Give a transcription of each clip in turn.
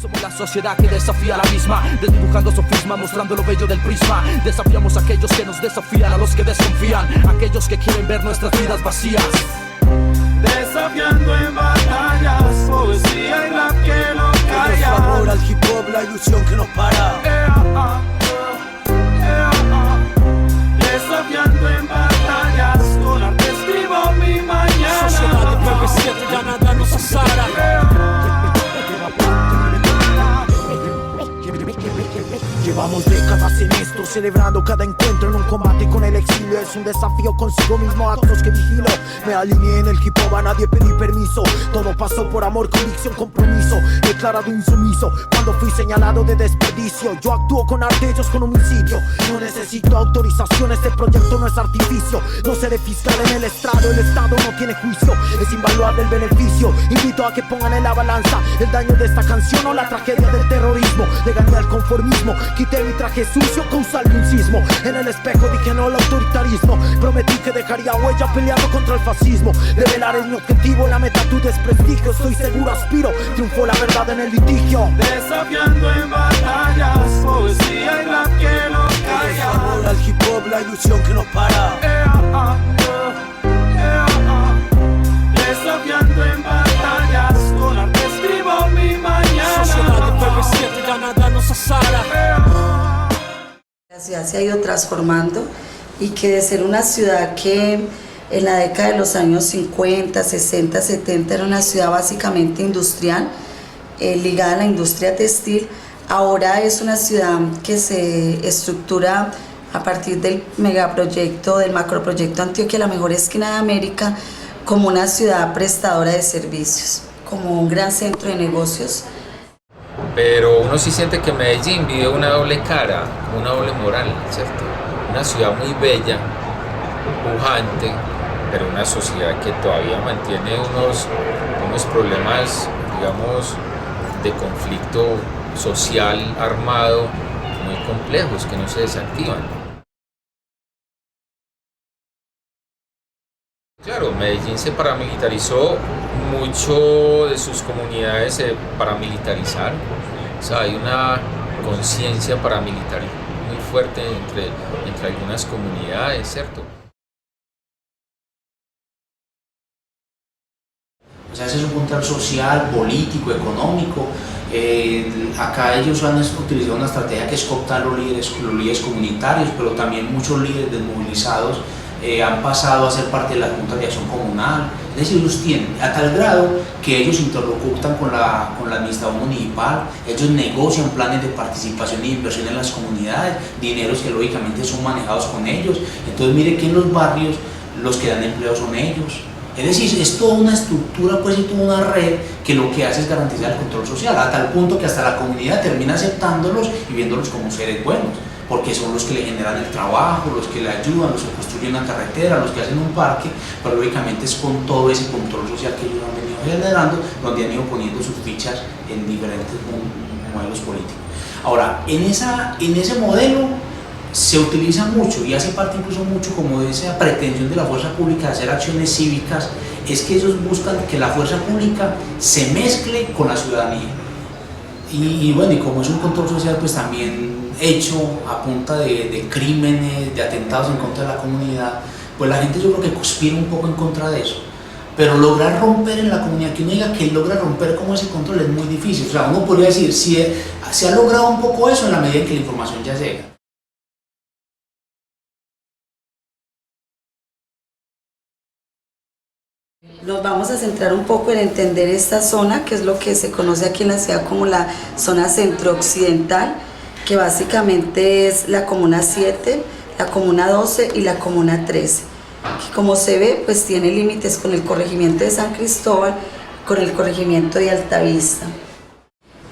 Somos la sociedad que desafía la misma, desdibujando sofisma, mostrando lo bello del prisma. Desafiamos a aquellos que nos desafían, a los que desconfían, a aquellos que quieren ver nuestras vidas vacías. Desafiando en batallas, poesía y rap que no calla. Nuestro amor al hip hop, la ilusión que nos para. Desafiando en batallas, con arte escribo mi mañana. Sociedad de PB7, ya nada nos asara. Llevamos décadas en esto, celebrando cada encuentro en un combate con el exilio. Es un desafío consigo mismo, actos que vigilo. Me alineé en el hip hop, a nadie pedí permiso. Todo pasó por amor, convicción, compromiso. Declarado insumiso cuando fui señalado de desperdicio. Yo actúo con arte, ellos con homicidio. No necesito autorización, este proyecto no es artificio. No seré fiscal en el estrado, el estado no tiene juicio. Es invaluable el beneficio, invito a que pongan en la balanza el daño de esta canción o la tragedia del terrorismo. Le gané al conformismo, quité mi traje sucio, causarle un sismo. En el espejo dije no al autoritarismo. Prometí que dejaría huella peleando contra el fascismo. Develar es mi objetivo, la meta tu desprestigio. Estoy seguro, aspiro, triunfó la verdad en el litigio. Desafiando en batallas, poesía y rap que no calla. Amor al hip hop, la ilusión que nos para. Desafiando en batallas, con arte escribo mi mañana. Sociedad de PB7, ya nada nos asara. La ciudad se ha ido transformando y que de ser una ciudad que en la década de los años 50, 60, 70 era una ciudad básicamente industrial, ligada a la industria textil, ahora es una ciudad que se estructura a partir del megaproyecto, del macroproyecto Antioquia, la mejor esquina de América, como una ciudad prestadora de servicios, como un gran centro de negocios. Pero uno sí siente que Medellín vive una doble cara, una doble moral, ¿cierto? Una ciudad muy bella, pujante, pero una sociedad que todavía mantiene unos problemas, digamos, de conflicto social armado muy complejos que no se desactivan. Claro, Medellín se paramilitarizó, mucho de sus comunidades se paramilitarizaron, o sea, hay una conciencia paramilitar muy fuerte entre algunas comunidades, ¿cierto? O sea, ese es un control social, político, económico. Acá ellos han utilizado una estrategia que es cooptar los líderes comunitarios, pero también muchos líderes desmovilizados han pasado a ser parte de la Junta de Acción Comunal. Es decir, los tienen a tal grado que ellos interlocutan con la administración municipal, ellos negocian planes de participación e inversión en las comunidades, dineros que lógicamente son manejados con ellos. Entonces mire que en los barrios los que dan empleo son ellos. Es decir, es toda una estructura, pues, y toda una red que lo que hace es garantizar el control social, a tal punto que hasta la comunidad termina aceptándolos y viéndolos como seres buenos, porque son los que le generan el trabajo, los que le ayudan, los que construyen una carretera, los que hacen un parque, pero lógicamente es con todo ese control social que ellos han venido generando, donde han ido poniendo sus fichas en diferentes modelos políticos. Ahora, en ese modelo se utiliza mucho y hace parte incluso mucho como de esa pretensión de la fuerza pública de hacer acciones cívicas, es que ellos buscan que la fuerza pública se mezcle con la ciudadanía. Y bueno, y como es un control social, pues también hecho a punta de crímenes, de atentados en contra de la comunidad, pues la gente yo creo que conspira un poco en contra de eso. Pero lograr romper en la comunidad, que uno diga que logra romper como ese control, es muy difícil. O sea, uno podría decir, si se ha logrado un poco eso en la medida en que la información ya llega. Nos vamos a centrar un poco en entender esta zona, que es lo que se conoce aquí en la ciudad como la zona centro-occidental, que básicamente es la comuna 7, la comuna 12 y la comuna 13, que como se ve, pues tiene límites con el corregimiento de San Cristóbal, con el corregimiento de Altavista.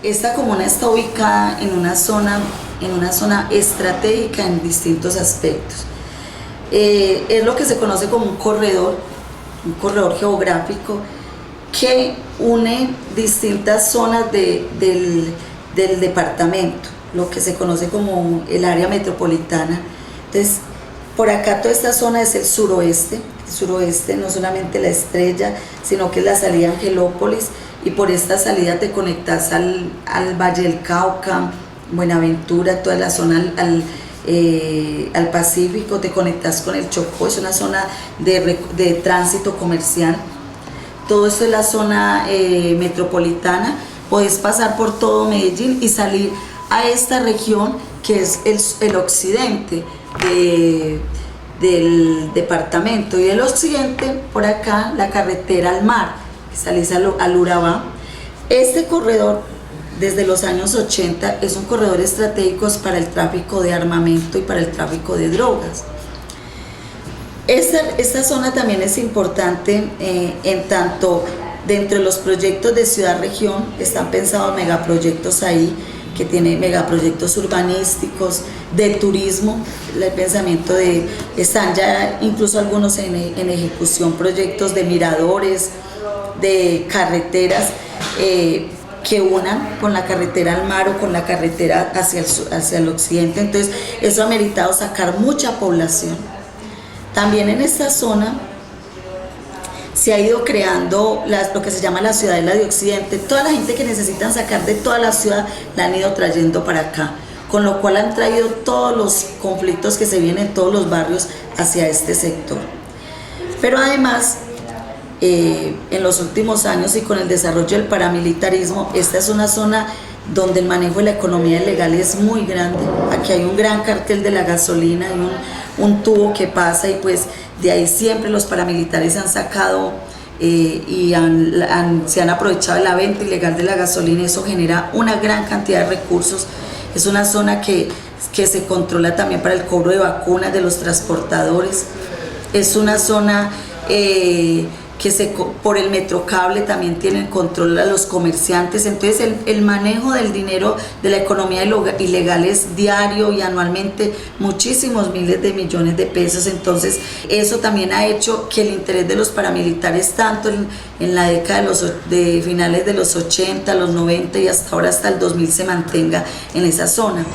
Esta comuna está ubicada en una zona estratégica en distintos aspectos. Es lo que se conoce como un corredor geográfico que une distintas zonas del departamento, lo que se conoce como el área metropolitana. Entonces, por acá toda esta zona es el suroeste no solamente La Estrella, sino que es la salida a Angelópolis, y por esta salida te conectas al Valle del Cauca, Buenaventura, toda la zona al Pacífico, te conectas con el Chocó, es una zona de tránsito comercial. Todo esto es la zona metropolitana, puedes pasar por todo Medellín y salir a esta región que es el occidente del departamento, y el occidente por acá la carretera al mar, que salís al Urabá. Este corredor desde los años 80 es un corredor estratégico para el tráfico de armamento y para el tráfico de drogas. Esta zona también es importante en tanto dentro de los proyectos de ciudad-región están pensados megaproyectos ahí, que tiene megaproyectos urbanísticos, de turismo, el pensamiento están ya incluso algunos en ejecución, proyectos de miradores, de carreteras que unan con la carretera al mar o con la carretera hacia el occidente. Entonces eso ha meritado sacar mucha población. También en esta zona se ha ido creando lo que se llama la ciudadela de occidente. Toda la gente que necesitan sacar de toda la ciudad la han ido trayendo para acá, con lo cual han traído todos los conflictos que se vienen en todos los barrios hacia este sector. Pero además, en los últimos años y con el desarrollo del paramilitarismo, esta es una zona donde el manejo de la economía ilegal es muy grande. Aquí hay un gran cartel de la gasolina, hay un tubo que pasa, y pues de ahí siempre los paramilitares han sacado y se han aprovechado de la venta ilegal de la gasolina, y eso genera una gran cantidad de recursos. Es una zona que se controla también para el cobro de vacunas de los transportadores. Es una zona por el metrocable también tienen control a los comerciantes. Entonces el manejo del dinero de la economía ilegal es diario y anualmente muchísimos miles de millones de pesos. Entonces eso también ha hecho que el interés de los paramilitares, tanto en la década de finales de los 80, los 90 y hasta ahora hasta el 2000, se mantenga en esa zona.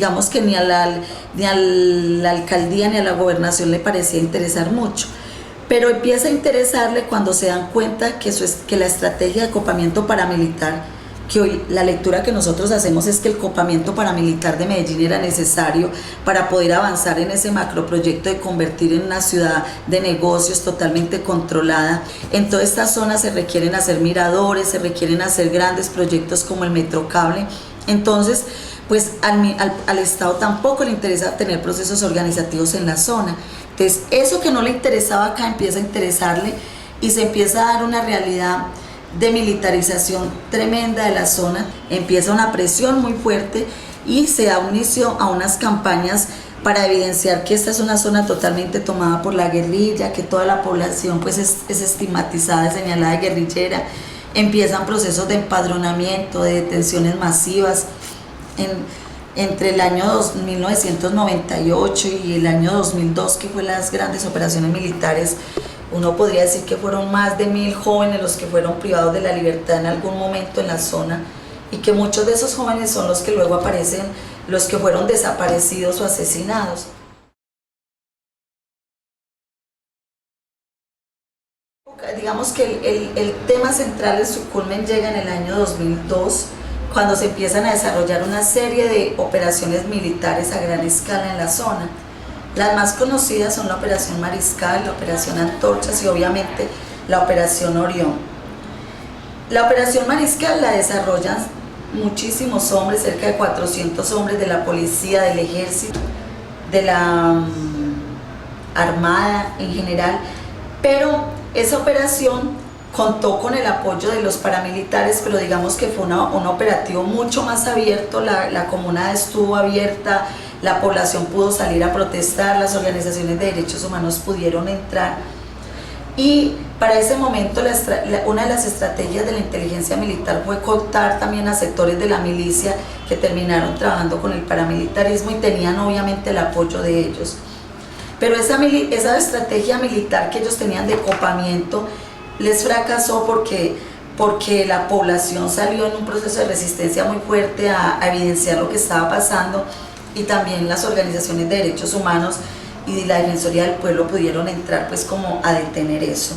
digamos que ni a la alcaldía ni a la gobernación le parecía interesar mucho. Pero empieza a interesarle cuando se dan cuenta que la estrategia de copamiento paramilitar, que hoy la lectura que nosotros hacemos es que el copamiento paramilitar de Medellín era necesario para poder avanzar en ese macroproyecto de convertir en una ciudad de negocios totalmente controlada. En toda esta zona se requieren hacer miradores, se requieren hacer grandes proyectos como el Metrocable. Entonces, pues al Estado tampoco le interesa tener procesos organizativos en la zona. Entonces, eso que no le interesaba acá empieza a interesarle y se empieza a dar una realidad de militarización tremenda de la zona, empieza una presión muy fuerte y se da un inicio a unas campañas para evidenciar que esta es una zona totalmente tomada por la guerrilla, que toda la población pues es estigmatizada, señalada de guerrillera. Empiezan procesos de empadronamiento, de detenciones masivas. Entre el año 1998 y el año 2002, que fue las grandes operaciones militares, uno podría decir que fueron más de 1000 jóvenes los que fueron privados de la libertad en algún momento en la zona, y que muchos de esos jóvenes son los que luego aparecen, los que fueron desaparecidos o asesinados. Digamos que el tema central de su culmen llega en el año 2002, cuando se empiezan a desarrollar una serie de operaciones militares a gran escala en la zona. Las más conocidas son la Operación Mariscal, la Operación Antorchas y obviamente la Operación Orión. La Operación Mariscal la desarrollan muchísimos hombres, cerca de 400 hombres de la policía, del ejército, de la armada en general, pero esa operación contó con el apoyo de los paramilitares, pero digamos que fue un operativo mucho más abierto, la comuna estuvo abierta, la población pudo salir a protestar, las organizaciones de derechos humanos pudieron entrar, y para ese momento una de las estrategias de la inteligencia militar fue cooptar también a sectores de la milicia que terminaron trabajando con el paramilitarismo y tenían obviamente el apoyo de ellos. Pero esa estrategia militar que ellos tenían de copamiento les fracasó porque la población salió en un proceso de resistencia muy fuerte a evidenciar lo que estaba pasando, y también las organizaciones de derechos humanos y la Defensoría del Pueblo pudieron entrar pues como a detener eso.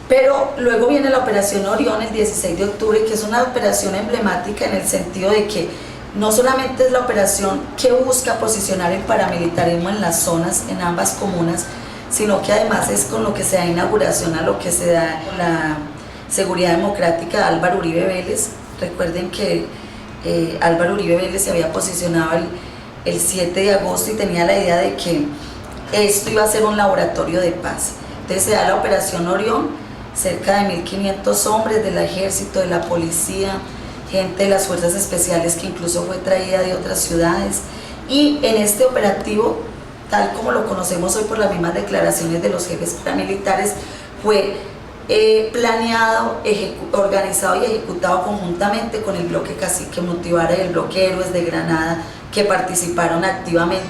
Pero luego viene la Operación Orión el 16 de octubre, que es una operación emblemática en el sentido de que no solamente es la operación que busca posicionar el paramilitarismo en las zonas, en ambas comunas, sino que además es con lo que se da inauguración a lo que se da la seguridad democrática de Álvaro Uribe Vélez. Recuerden que Álvaro Uribe Vélez se había posicionado el 7 de agosto y tenía la idea de que esto iba a ser un laboratorio de paz. Entonces se da la Operación Orión, cerca de 1500 hombres del ejército, de la policía, gente de las fuerzas especiales que incluso fue traída de otras ciudades, y en este operativo, tal como lo conocemos hoy por las mismas declaraciones de los jefes paramilitares, fue planeado, organizado y ejecutado conjuntamente con el bloque Cacique Mutivara y el bloque Héroes de Granada, que participaron activamente.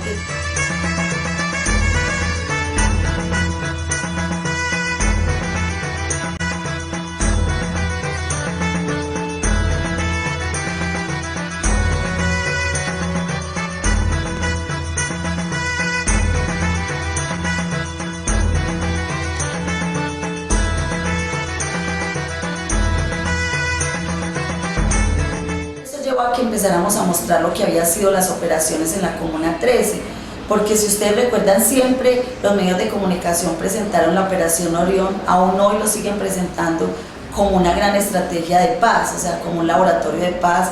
A que empezáramos a mostrar lo que había sido las operaciones en la Comuna 13, porque si ustedes recuerdan, siempre los medios de comunicación presentaron la Operación Orión, aún hoy lo siguen presentando como una gran estrategia de paz, o sea, como un laboratorio de paz.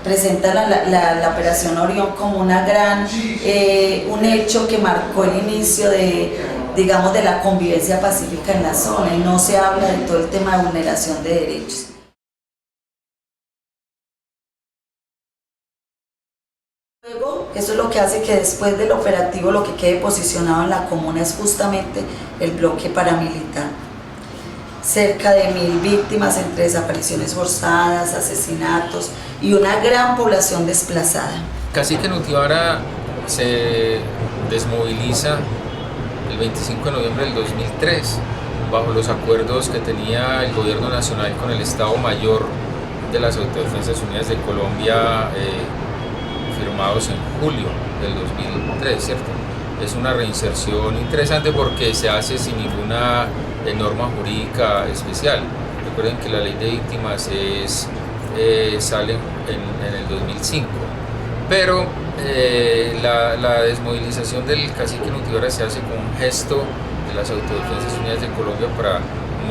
Presentan la Operación Orión como una gran, un hecho que marcó el inicio digamos, de la convivencia pacífica en la zona, y no se habla de todo el tema de vulneración de derechos. Luego, eso es lo que hace que después del operativo lo que quede posicionado en la comuna es justamente el bloque paramilitar. Cerca de 1000 víctimas entre desapariciones forzadas, asesinatos y una gran población desplazada. Cacique Mutivara se desmoviliza el 25 de noviembre del 2003 bajo los acuerdos que tenía el gobierno nacional con el Estado Mayor de las Autodefensas Unidas de Colombia, firmados en julio del 2003, ¿cierto? Es una reinserción interesante porque se hace sin ninguna norma jurídica especial. Recuerden que la ley de víctimas sale en el 2005, pero la desmovilización del cacique Nutibara se hace con un gesto de las Autodefensas Unidas de Colombia para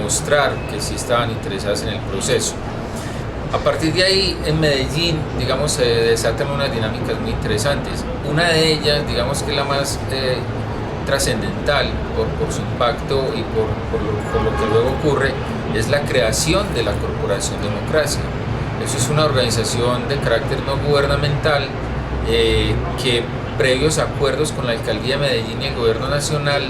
mostrar que sí estaban interesadas en el proceso. A partir de ahí, en Medellín, digamos, se desatan unas dinámicas muy interesantes. Una de ellas, digamos que es la más trascendental por su impacto y por lo que luego ocurre, es la creación de la Corporación Democracia. Eso es una organización de carácter no gubernamental que, previos acuerdos con la Alcaldía de Medellín y el Gobierno Nacional,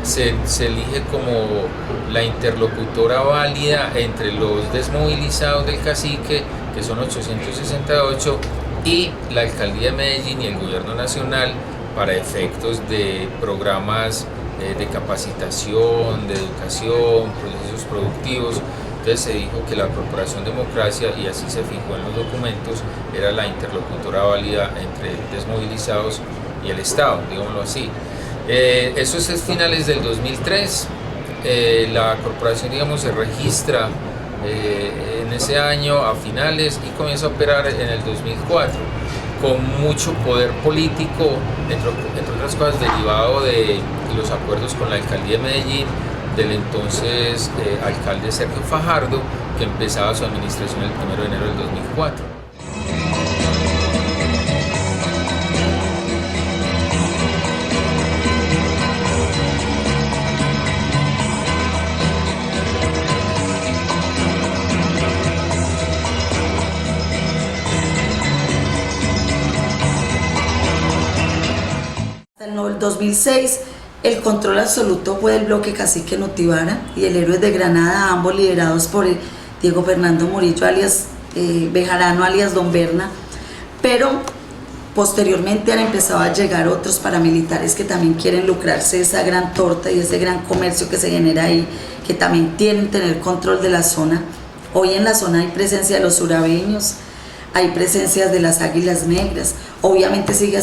se elige como la interlocutora válida entre los desmovilizados del cacique, que son 868, y la Alcaldía de Medellín y el Gobierno Nacional para efectos de programas de capacitación, de educación, procesos productivos. Entonces se dijo que la Corporación Democracia, y así se fijó en los documentos, era la interlocutora válida entre desmovilizados y el Estado, digámoslo así. Eso es finales del 2003, la corporación, digamos, se registra en ese año a finales y comienza a operar en el 2004 con mucho poder político, entre otras cosas derivado de los acuerdos con la Alcaldía de Medellín del entonces alcalde Sergio Fajardo, que empezaba su administración el 1 de enero del 2004. En el 2006, el control absoluto fue del bloque cacique Nutibara y el Héroes de Granada, ambos liderados por Diego Fernando Murillo, alias Bejarano, alias Don Berna, pero posteriormente han empezado a llegar otros paramilitares que también quieren lucrarse de esa gran torta y ese gran comercio que se genera ahí, que también tienen tener control de la zona. Hoy en la zona hay presencia de los surabeños, hay presencias de las Águilas Negras, obviamente sigue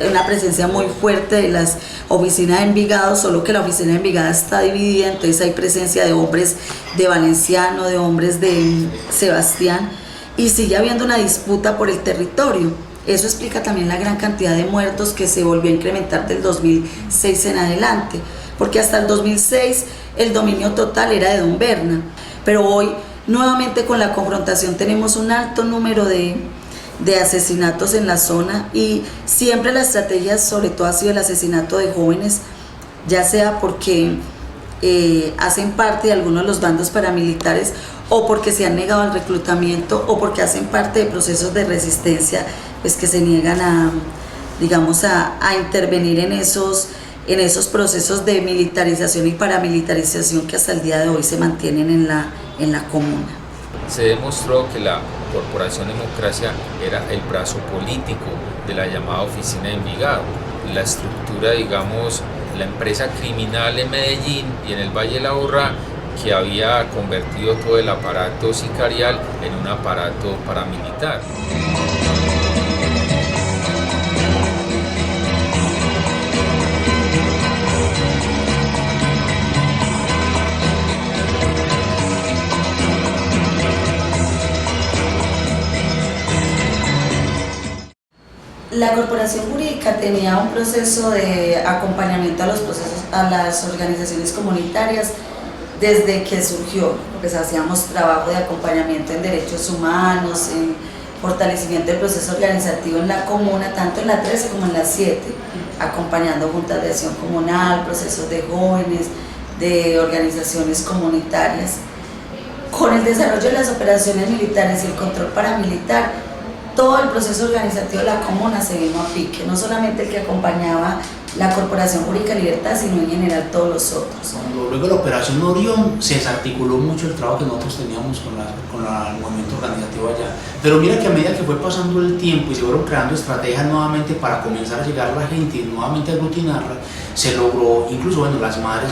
una presencia muy fuerte de las oficinas de Envigado, solo que la oficina de Envigado está dividida, entonces hay presencia de hombres de Valenciano, de hombres de Sebastián, y sigue habiendo una disputa por el territorio. Eso explica también la gran cantidad de muertos que se volvió a incrementar del 2006 en adelante, porque hasta el 2006 el dominio total era de Don Berna, pero hoy nuevamente con la confrontación tenemos un alto número de asesinatos en la zona, y siempre la estrategia sobre todo ha sido el asesinato de jóvenes, ya sea porque hacen parte de algunos de los bandos paramilitares, o porque se han negado al reclutamiento, o porque hacen parte de procesos de resistencia, pues que se niegan a intervenir en esos procesos de militarización y paramilitarización que hasta el día de hoy se mantienen en la comuna. Se demostró que la Corporación Democracia era el brazo político de la llamada Oficina de Envigado, la estructura, digamos, la empresa criminal en Medellín y en el Valle de la Aburrá, que había convertido todo el aparato sicarial en un aparato paramilitar. La corporación jurídica tenía un proceso de acompañamiento a las organizaciones comunitarias desde que surgió, pues hacíamos trabajo de acompañamiento en derechos humanos, en fortalecimiento del proceso organizativo en la comuna, tanto en la 13 como en la 7, acompañando juntas de acción comunal, procesos de jóvenes, de organizaciones comunitarias. Con el desarrollo de las operaciones militares y el control paramilitar, todo el proceso organizativo de la comuna se vino a pique, no solamente el que acompañaba la Corporación Jurídica Libertad, sino en general todos los otros. Luego de la Operación Orión se desarticuló mucho el trabajo que nosotros teníamos con el movimiento organizativo allá. Pero mira que a medida que fue pasando el tiempo y se fueron creando estrategias nuevamente para comenzar a llegar a la gente y nuevamente aglutinarla, se logró, incluso bueno, las madres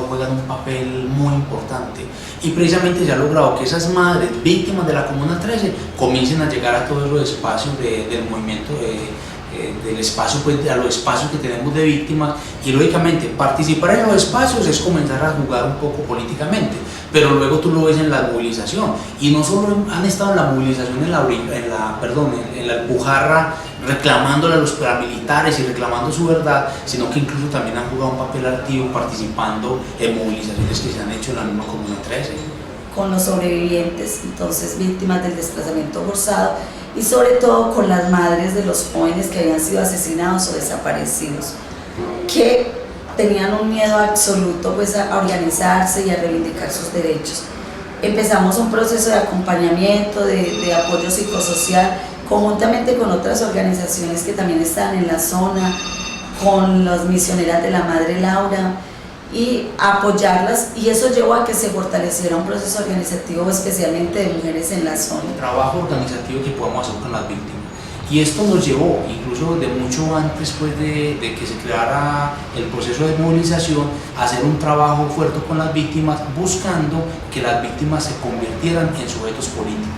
juegan un papel muy importante y precisamente se ha logrado que esas madres víctimas de la Comuna 13 comiencen a llegar a todos los espacios del movimiento, del espacio, pues, a los espacios que tenemos de víctimas, y lógicamente participar en los espacios es comenzar a jugar un poco políticamente, pero luego tú lo ves en la movilización, y no solo han estado en la movilización en la Alpujarra reclamándole a los paramilitares y reclamando su verdad, sino que incluso también han jugado un papel activo participando en movilizaciones que se han hecho en la misma Comuna 13. Con los sobrevivientes, entonces víctimas del desplazamiento forzado, y sobre todo con las madres de los jóvenes que habían sido asesinados o desaparecidos, que tenían un miedo absoluto pues a organizarse y a reivindicar sus derechos. Empezamos un proceso de acompañamiento, de apoyo psicosocial, conjuntamente con otras organizaciones que también están en la zona, con las misioneras de la Madre Laura, y apoyarlas, y eso llevó a que se fortaleciera un proceso organizativo especialmente de mujeres en la zona. El trabajo organizativo que podamos hacer con las víctimas. Y esto nos llevó, incluso de mucho antes pues, de que se creara el proceso de movilización, a hacer un trabajo fuerte con las víctimas, buscando que las víctimas se convirtieran en sujetos políticos.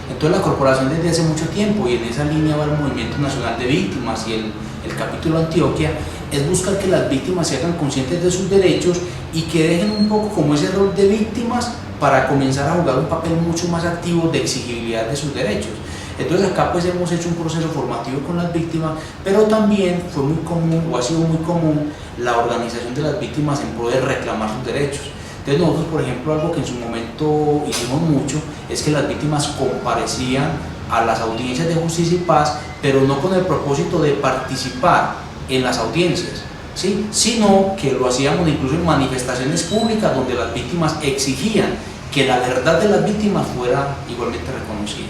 Entonces la corporación desde hace mucho tiempo, y en esa línea va el Movimiento Nacional de Víctimas y el capítulo Antioquia, es buscar que las víctimas se hagan conscientes de sus derechos y que dejen un poco como ese rol de víctimas para comenzar a jugar un papel mucho más activo de exigibilidad de sus derechos. Entonces acá pues hemos hecho un proceso formativo con las víctimas, pero también fue muy común, o ha sido muy común, la organización de las víctimas en poder reclamar sus derechos. Entonces nosotros, por ejemplo, algo que en su momento hicimos mucho, es que las víctimas comparecían a las audiencias de justicia y paz, pero no con el propósito de participar en las audiencias, ¿sí? Sino que lo hacíamos incluso en manifestaciones públicas donde las víctimas exigían que la verdad de las víctimas fuera igualmente reconocida.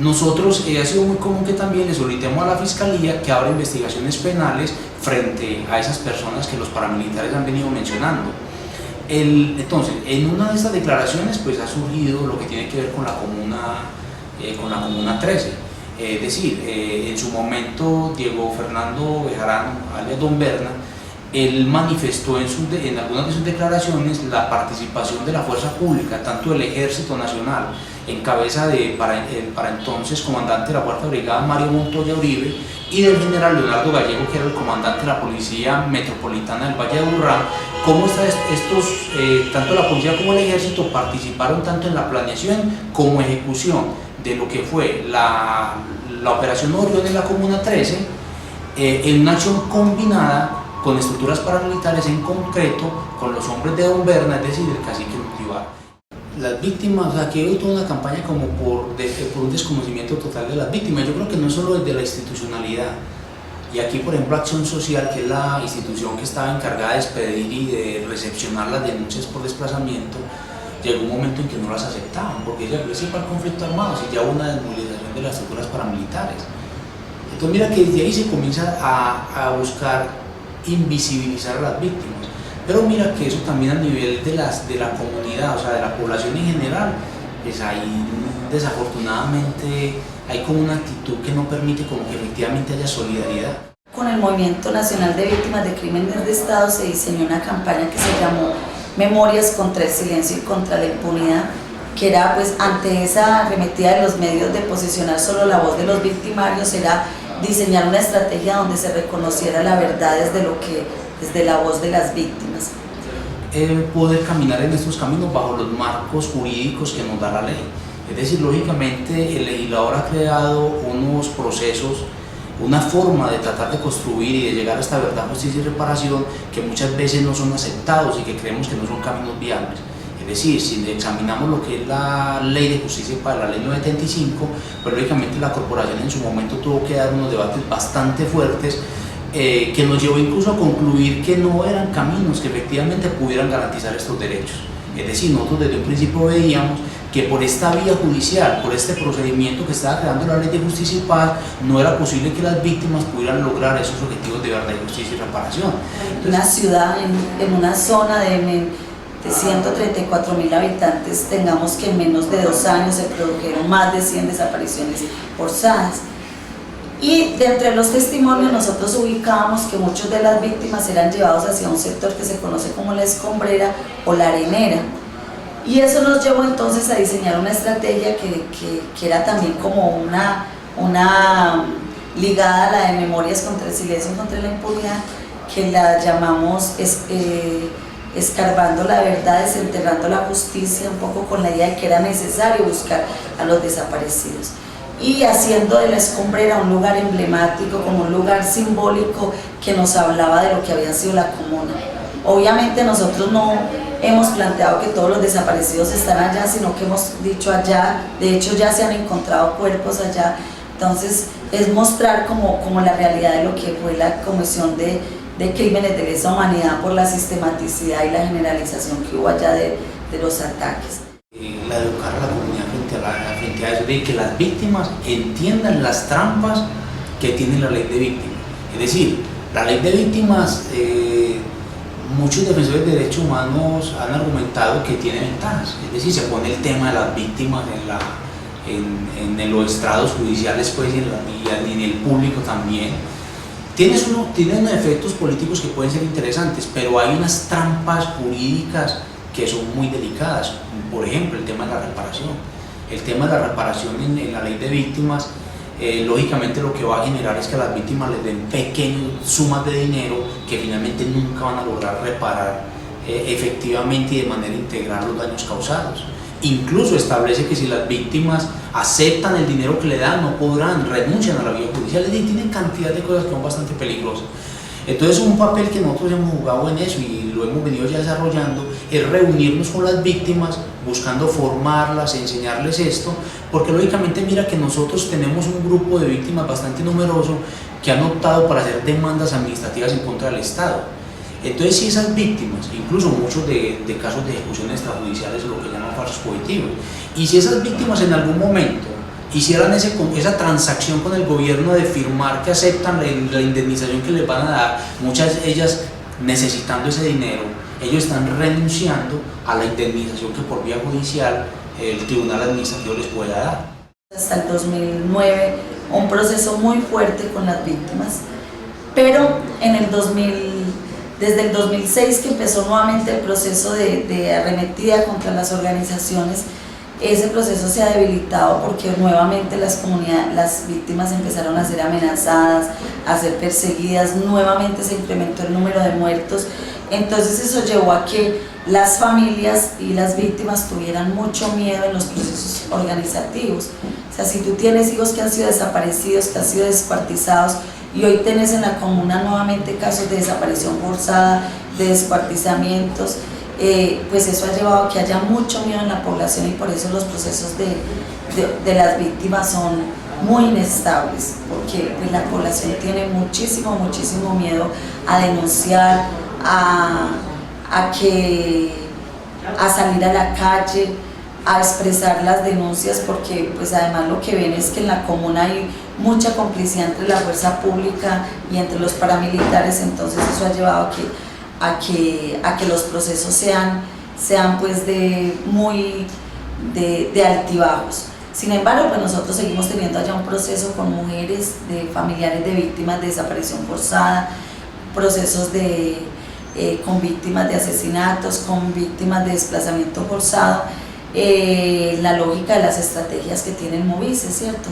Nosotros ha sido muy común que también le solicitemos a la Fiscalía que abra investigaciones penales frente a esas personas que los paramilitares han venido mencionando. Entonces, en una de estas declaraciones pues ha surgido lo que tiene que ver con la Comuna 13. Es decir, en su momento Diego Fernando Bejarano, alias Don Berna, él manifestó en algunas de sus declaraciones la participación de la fuerza pública, tanto del Ejército Nacional, en cabeza de para entonces comandante de la Cuarta Brigada Mario Montoya Uribe, y del general Leonardo Gallego, que era el comandante de la Policía Metropolitana del Valle de Aburrá, cómo tanto la policía como el ejército participaron tanto en la planeación como ejecución de lo que fue la Operación Orión en la Comuna 13, en una acción combinada con estructuras paramilitares, en concreto con los hombres de Don Berna, es decir, el cacique Nutivar. Las víctimas, o sea, aquí hay toda una campaña como por un desconocimiento total de las víctimas. Yo creo que no solo desde la institucionalidad, y aquí por ejemplo Acción Social, que es la institución que estaba encargada de expedir y de recepcionar las denuncias por desplazamiento, llegó un momento en que no las aceptaban, porque ya participa el conflicto armado, si ya hubo una desmovilización de las estructuras paramilitares. Entonces mira que desde ahí se comienza a buscar invisibilizar a las víctimas. Pero mira que eso también a nivel de la comunidad, o sea, de la población en general, pues ahí desafortunadamente hay como una actitud que no permite como que efectivamente haya solidaridad. Con el Movimiento Nacional de Víctimas de Crímenes de Estado se diseñó una campaña que se llamó Memorias contra el Silencio y contra la Impunidad, que era pues ante esa arremetida de los medios de posicionar solo la voz de los victimarios, era diseñar una estrategia donde se reconociera la verdad desde la voz de las víctimas. Poder caminar en estos caminos bajo los marcos jurídicos que nos da la ley. Es decir, lógicamente el legislador ha creado unos procesos, una forma de tratar de construir y de llegar a esta verdad, justicia y reparación que muchas veces no son aceptados y que creemos que no son caminos viables. Es decir, si examinamos lo que es la ley de justicia para la ley 975, pues lógicamente la corporación en su momento tuvo que dar unos debates bastante fuertes que nos llevó incluso a concluir que no eran caminos que efectivamente pudieran garantizar estos derechos. Es decir, nosotros desde un principio veíamos que por esta vía judicial, por este procedimiento que estaba creando la Ley de Justicia y Paz, no era posible que las víctimas pudieran lograr esos objetivos de verdad, justicia y reparación. Entonces, una ciudad, en una zona de 134.000 habitantes, tengamos que en menos de 2 años se produjeron más de 100 desapariciones forzadas. Y de entre los testimonios nosotros ubicábamos que muchos de las víctimas eran llevados hacia un sector que se conoce como la escombrera o la arenera. Y eso nos llevó entonces a diseñar una estrategia que era también como una ligada a la de Memorias contra el Silencio y contra la Impunidad, que la llamamos escarbando la verdad, desenterrando la justicia, un poco con la idea de que era necesario buscar a los desaparecidos. Y haciendo de la escombrera un lugar emblemático, como un lugar simbólico que nos hablaba de lo que había sido la comuna. Obviamente nosotros no hemos planteado que todos los desaparecidos están allá, sino que hemos dicho allá, de hecho ya se han encontrado cuerpos allá, entonces es mostrar como la realidad de lo que fue la comisión de crímenes de lesa humanidad por la sistematicidad y la generalización que hubo allá de los ataques. La educar a la comunidad frente a eso, de que las víctimas entiendan las trampas que tiene la ley de víctimas. Es decir, la ley de víctimas, muchos defensores de derechos humanos han argumentado que tiene ventajas. Es decir, se pone el tema de las víctimas en los estrados judiciales, pues, y en el público también. Tiene unos efectos políticos que pueden ser interesantes, pero hay unas trampas jurídicas que son muy delicadas. Por ejemplo, el tema de la reparación. El tema de la reparación en la ley de víctimas, lógicamente lo que va a generar es que a las víctimas les den pequeñas sumas de dinero que finalmente nunca van a lograr reparar efectivamente y de manera integral los daños causados. Incluso establece que si las víctimas aceptan el dinero que le dan, no podrán, renuncian a la vía judicial. Es decir, tienen cantidad de cosas que son bastante peligrosas. Entonces, un papel que nosotros hemos jugado en eso y lo hemos venido ya desarrollando es reunirnos con las víctimas, buscando formarlas, enseñarles esto, porque lógicamente mira que nosotros tenemos un grupo de víctimas bastante numeroso que han optado para hacer demandas administrativas en contra del Estado. Entonces, si esas víctimas, incluso muchos de casos de ejecuciones extrajudiciales, lo que llaman falsos positivos, y si esas víctimas en algún momento hicieran esa transacción con el gobierno de firmar que aceptan la indemnización que les van a dar, muchas de ellas necesitando ese dinero, ellos están renunciando a la indemnización que por vía judicial el Tribunal Administrativo les pueda dar. Hasta el 2009, un proceso muy fuerte con las víctimas, pero desde el 2006 que empezó nuevamente el proceso de arremetida contra las organizaciones, ese proceso se ha debilitado porque nuevamente las víctimas empezaron a ser amenazadas, a ser perseguidas, nuevamente se incrementó el número de muertos. Entonces eso llevó a que las familias y las víctimas tuvieran mucho miedo en los procesos organizativos. O sea, si tú tienes hijos que han sido desaparecidos, que han sido descuartizados, y hoy tenés en la comuna nuevamente casos de desaparición forzada, de descuartizamientos, pues eso ha llevado a que haya mucho miedo en la población y por eso los procesos de las víctimas son muy inestables, porque pues, la población tiene muchísimo miedo a denunciar, a salir a la calle, a expresar las denuncias, porque pues además lo que ven es que en la comuna hay mucha complicidad entre la fuerza pública y entre los paramilitares, entonces eso ha llevado a que los procesos sean pues de altibajos. Sin embargo, pues nosotros seguimos teniendo allá un proceso con mujeres, de familiares de víctimas de desaparición forzada, procesos con víctimas de asesinatos, con víctimas de desplazamiento forzado, la lógica de las estrategias que tiene el Movice, ¿cierto?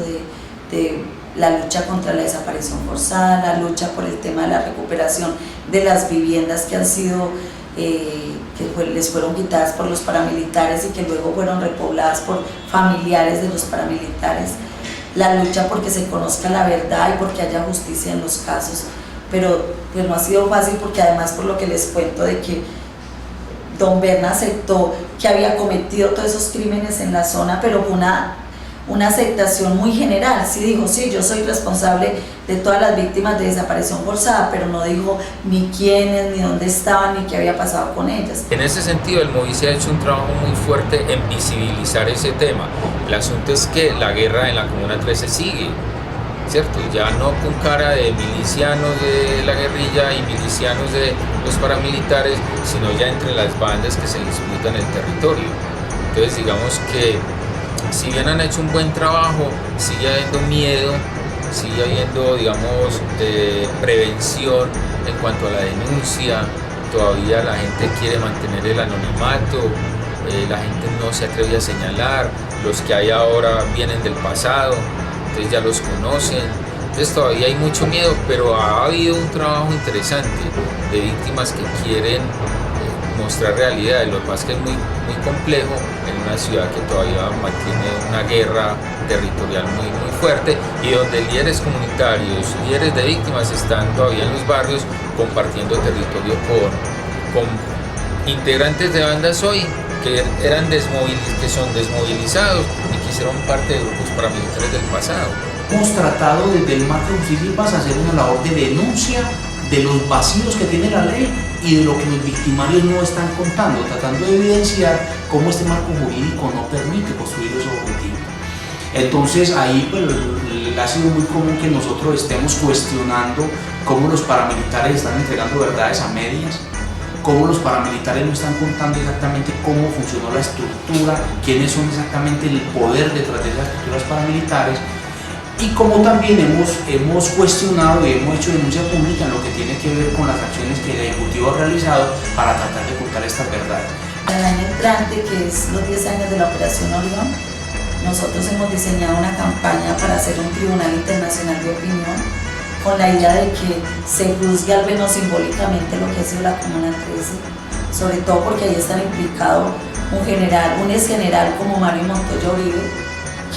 De la lucha contra la desaparición forzada, la lucha por el tema de la recuperación de las viviendas que han sido, les fueron quitadas por los paramilitares y que luego fueron repobladas por familiares de los paramilitares, la lucha porque se conozca la verdad y porque haya justicia en los casos, pero pues no ha sido fácil porque además por lo que les cuento de que don Berna aceptó que había cometido todos esos crímenes en la zona, pero una aceptación muy general. Sí dijo, sí, yo soy responsable de todas las víctimas de desaparición forzada, pero no dijo ni quiénes, ni dónde estaban, ni qué había pasado con ellas. En ese sentido, el MOVI se ha hecho un trabajo muy fuerte en visibilizar ese tema. El asunto es que la guerra en la Comuna 13 sigue, ¿cierto? Ya no con cara de milicianos de la guerrilla y milicianos de los paramilitares, sino ya entre las bandas que se disputan el territorio. Entonces, digamos que si bien han hecho un buen trabajo, sigue habiendo miedo, sigue habiendo, digamos, prevención en cuanto a la denuncia. Todavía la gente quiere mantener el anonimato, la gente no se atreve a señalar, los que hay ahora vienen del pasado, entonces ya los conocen. Entonces todavía hay mucho miedo, pero ha habido un trabajo interesante de víctimas que quieren mostrar realidades. Lo que pasa es que es muy complejo en una ciudad que todavía mantiene una guerra territorial muy fuerte y donde líderes comunitarios, líderes de víctimas están todavía en los barrios compartiendo territorio con integrantes de bandas hoy que son desmovilizados y que hicieron parte de grupos paramilitares del pasado. Hemos tratado desde el marco de justicia y paz hacer una labor de denuncia de los vacíos que tiene la ley y de lo que los victimarios no están contando, tratando de evidenciar cómo este marco jurídico no permite construir esos objetivos. Entonces ahí pues, ha sido muy común que nosotros estemos cuestionando cómo los paramilitares están entregando verdades a medias, cómo los paramilitares no están contando exactamente cómo funcionó la estructura, quiénes son exactamente el poder detrás de esas estructuras paramilitares, y como también hemos cuestionado y hemos hecho denuncia pública en lo que tiene que ver con las acciones que el Ejecutivo ha realizado para tratar de ocultar estas verdades. El año entrante, que es los 10 años de la Operación Orión, nosotros hemos diseñado una campaña para hacer un tribunal internacional de opinión con la idea de que se juzgue al menos simbólicamente lo que ha sido la Comuna 13, sobre todo porque ahí están implicados un ex general como Mario Montoya Uribe,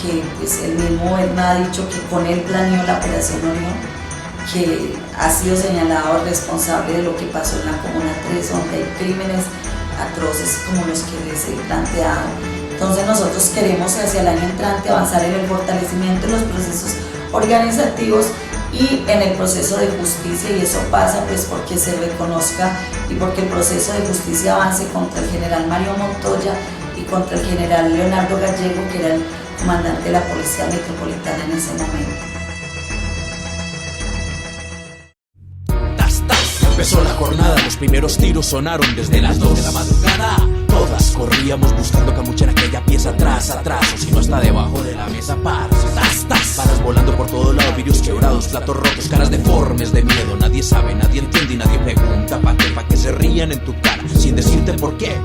que pues él mismo me ha dicho que con él planeó la Operación Orión, que ha sido señalado responsable de lo que pasó en la Comuna 13, donde hay crímenes atroces como los que les he planteado. Entonces nosotros queremos hacia el año entrante avanzar en el fortalecimiento de los procesos organizativos y en el proceso de justicia, y eso pasa pues porque se reconozca y porque el proceso de justicia avance contra el general Mario Montoya y contra el general Leonardo Gallego, que era el comandante de la Policía Metropolitana en ese momento. Empezó la jornada, los primeros tiros sonaron desde las 2 de la madrugada. Todas corríamos buscando camuchar aquella pieza atrás, o si no hasta debajo de la mesa. Balas volando por todos lados, vidrios quebrados, platos rotos, caras deformes de miedo. Nadie sabe, nadie entiende y nadie pregunta pa' que se rían en tu cara sin decirte por qué.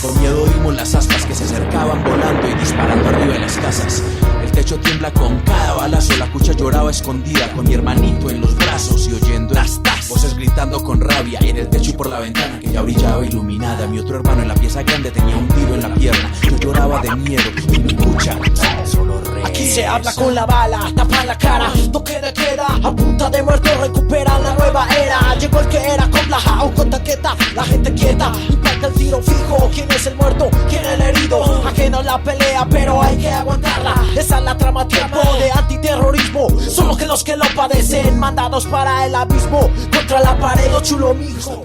Con miedo oímos las aspas que se acercaban volando y disparando arriba de las casas. El techo tiembla con cada balazo, la cucha lloraba escondida con mi hermanito en los brazos y oyendo las voces gritando con rabia en el techo y por la ventana que ya brillaba iluminada. Mi otro hermano en la pieza grande tenía un tiro en la pierna. Yo lloraba de miedo y mi cucha solo reía. Aquí se habla con la bala, tapan la cara, toque de queda, a punta de muerto recuperan la nueva era. Llegó el que era con la o con taqueta, la gente quieta, impacta el tiro fijo. ¿Quién es el muerto? ¿Quién es el herido? Ajeno a la pelea, pero hay que aguantarla. Esa es la trama, tiempo de antiterrorismo. Solo que los que lo padecen, mandados para el abismo, contra la pared, lo chulo mijo.